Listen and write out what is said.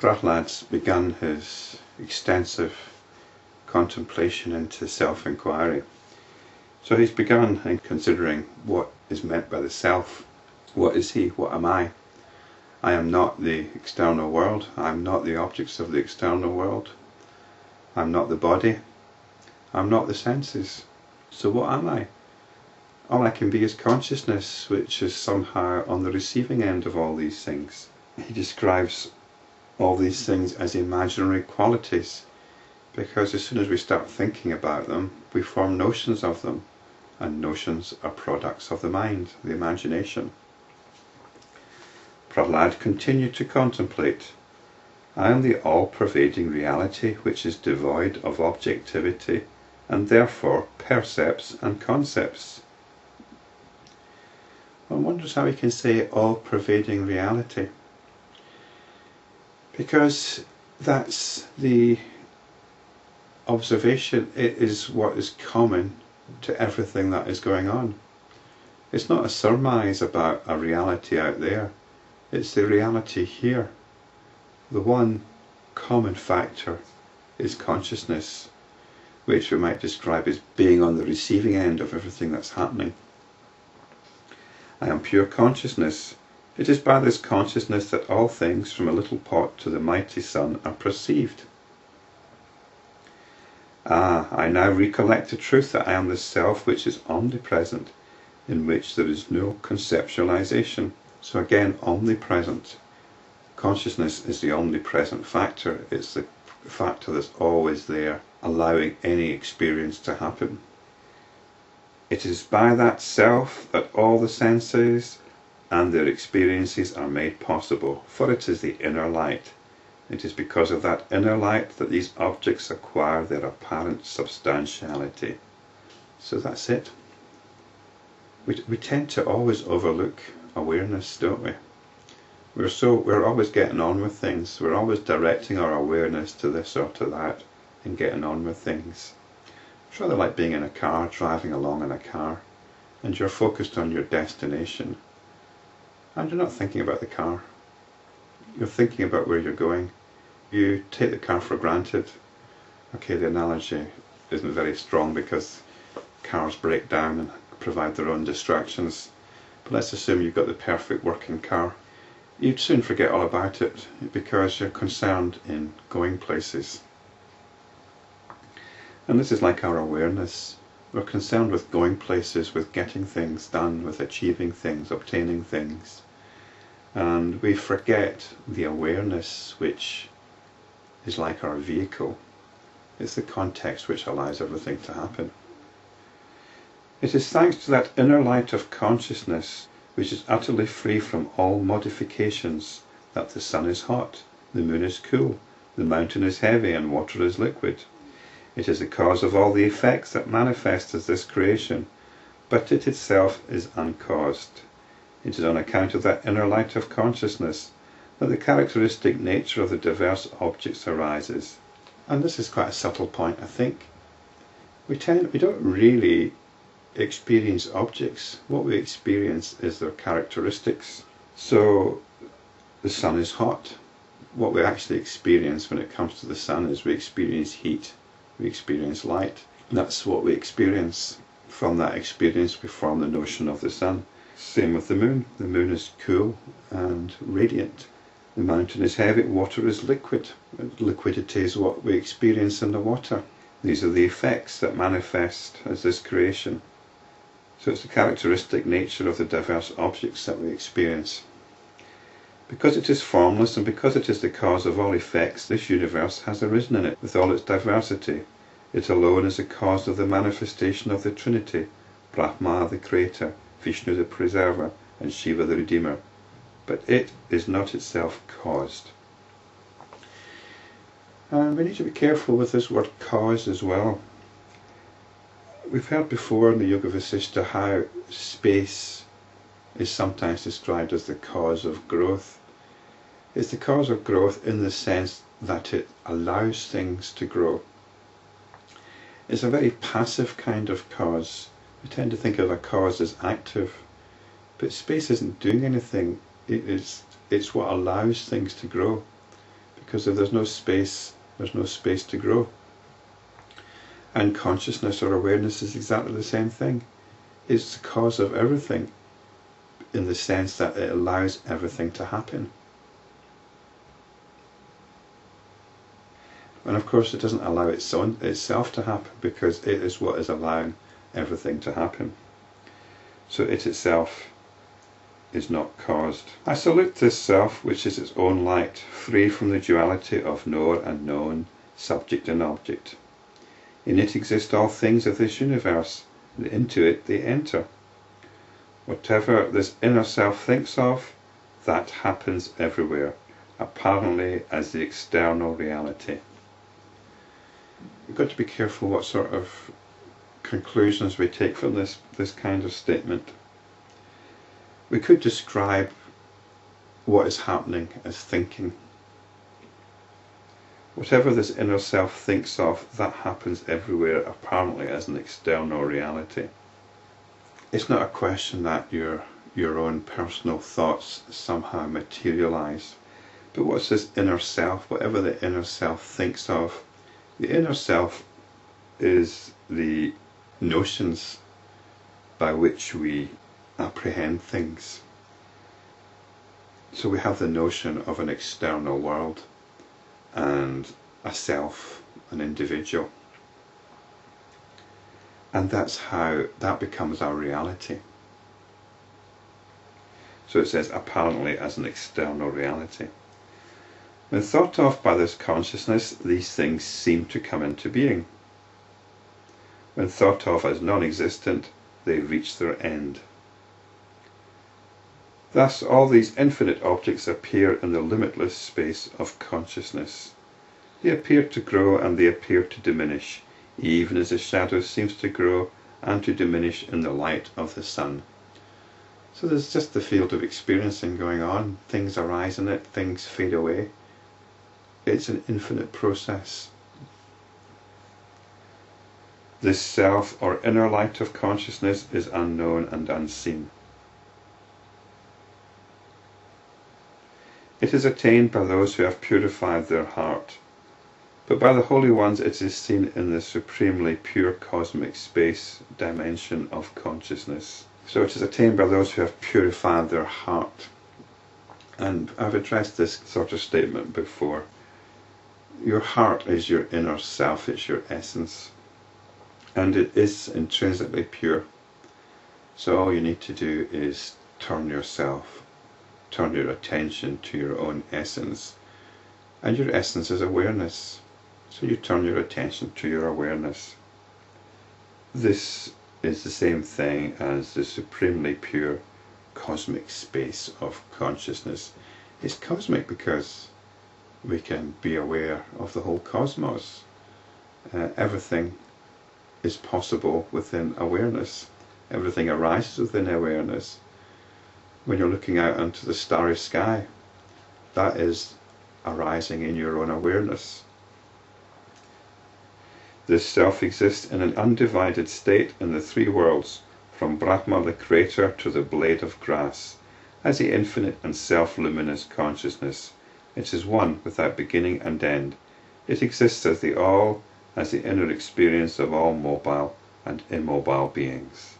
Prahlada's begun his extensive contemplation into self-enquiry. So he's begun in considering what is meant by the self. What is he? What am I? I am not the external world. I am not the objects of the external world. I am not the body. I am not the senses. So what am I? All I can be is consciousness, which is somehow on the receiving end of all these things. He describes all these things as imaginary qualities, because as soon as we start thinking about them, we form notions of them, and notions are products of the mind, the imagination. Prahlada continued to contemplate, I am the all-pervading reality which is devoid of objectivity and therefore percepts and concepts. One wonders how he can say all-pervading reality, because that's the observation. It is what is common to everything that is going on. It's not a surmise about a reality out there. It's the reality here. The one common factor is consciousness, which we might describe as being on the receiving end of everything that's happening. I am pure consciousness. It is by this consciousness that all things, from a little pot to the mighty sun, are perceived. I now recollect the truth that I am the self which is omnipresent, in which there is no conceptualization. So again, omnipresent. Consciousness is the omnipresent factor. It's the factor that's always there, allowing any experience to happen. It is by that self that all the senses and their experiences are made possible, for it is the inner light. It is because of that inner light that these objects acquire their apparent substantiality. So that's it. We tend to always overlook awareness, don't we? We're always getting on with things. We're always directing our awareness to this or to that and getting on with things. It's rather like being in a car, driving along in a car, and you're focused on your destination. And you're not thinking about the car. You're thinking about where you're going. You take the car for granted. Okay, the analogy isn't very strong because cars break down and provide their own distractions. But let's assume you've got the perfect working car. You'd soon forget all about it because you're concerned in going places. And this is like our awareness. We're concerned with going places, with getting things done, with achieving things, obtaining things. And we forget the awareness which is like our vehicle. It's the context which allows everything to happen. It is thanks to that inner light of consciousness, which is utterly free from all modifications, that the sun is hot, the moon is cool, the mountain is heavy, and water is liquid. It is the cause of all the effects that manifest as this creation, but it itself is uncaused. It is on account of that inner light of consciousness that the characteristic nature of the diverse objects arises. And this is quite a subtle point, I think. We don't really experience objects. What we experience is their characteristics. So the sun is hot. What we actually experience when it comes to the sun is we experience heat, we experience light. That's what we experience. From that experience we form the notion of the sun. Same with the moon. The moon is cool and radiant. The mountain is heavy, water is liquid. Liquidity is what we experience in the water. These are the effects that manifest as this creation. So it's the characteristic nature of the diverse objects that we experience. Because it is formless and because it is the cause of all effects, this universe has arisen in it with all its diversity. It alone is the cause of the manifestation of the Trinity, Brahma the Creator, Vishnu the Preserver, and Shiva the Redeemer. But it is not itself caused. And we need to be careful with this word cause as well. We've heard before in the Yoga Vasishta how space is sometimes described as the cause of growth. It's the cause of growth in the sense that it allows things to grow. It's a very passive kind of cause. We tend to think of a cause as active, but space isn't doing anything. It's what allows things to grow, because if there's no space to grow. And consciousness or awareness is exactly the same thing. It's the cause of everything, in the sense that it allows everything to happen. And of course it doesn't allow itself to happen, because it is what is allowing everything to happen. So it itself is not caused. I salute this self, which is its own light, free from the duality of knower and known, subject and object. In it exist all things of this universe, and into it they enter. Whatever this inner self thinks of, that happens everywhere, apparently as the external reality. We've got to be careful what sort of conclusions we take from this kind of statement. We could describe what is happening as thinking. Whatever this inner self thinks of, that happens everywhere, apparently as an external reality. It's not a question that your own personal thoughts somehow materialize, but what's this inner self? Whatever the inner self thinks of, the inner self is the notions by which we apprehend things. So we have the notion of an external world and a self, an individual. And that's how that becomes our reality. So it says, apparently as an external reality. When thought of by this consciousness, these things seem to come into being. When thought of as non-existent, they reach their end. Thus all these infinite objects appear in the limitless space of consciousness. They appear to grow and they appear to diminish, even as the shadow seems to grow and to diminish in the light of the sun. So there's just the field of experiencing going on. Things arise in it, things fade away. It's an infinite process. This self or inner light of consciousness is unknown and unseen. It is attained by those who have purified their heart, but by the holy ones it is seen in the supremely pure cosmic space dimension of consciousness. So it is attained by those who have purified their heart. And I've addressed this sort of statement before. Your heart is your inner self, it's your essence, and it is intrinsically pure. So all you need to do is turn your attention to your own essence, and your essence is awareness. So you turn your attention to your awareness. This is the same thing as the supremely pure cosmic space of consciousness. It's cosmic because we can be aware of the whole cosmos. Everything is possible within awareness. Everything arises within awareness. When you're looking out into the starry sky, that is arising in your own awareness. This self exists in an undivided state in the three worlds, from Brahma the creator to the blade of grass, as the infinite and self-luminous consciousness. It is one without beginning and end. It exists as the all, as the inner experience of all mobile and immobile beings.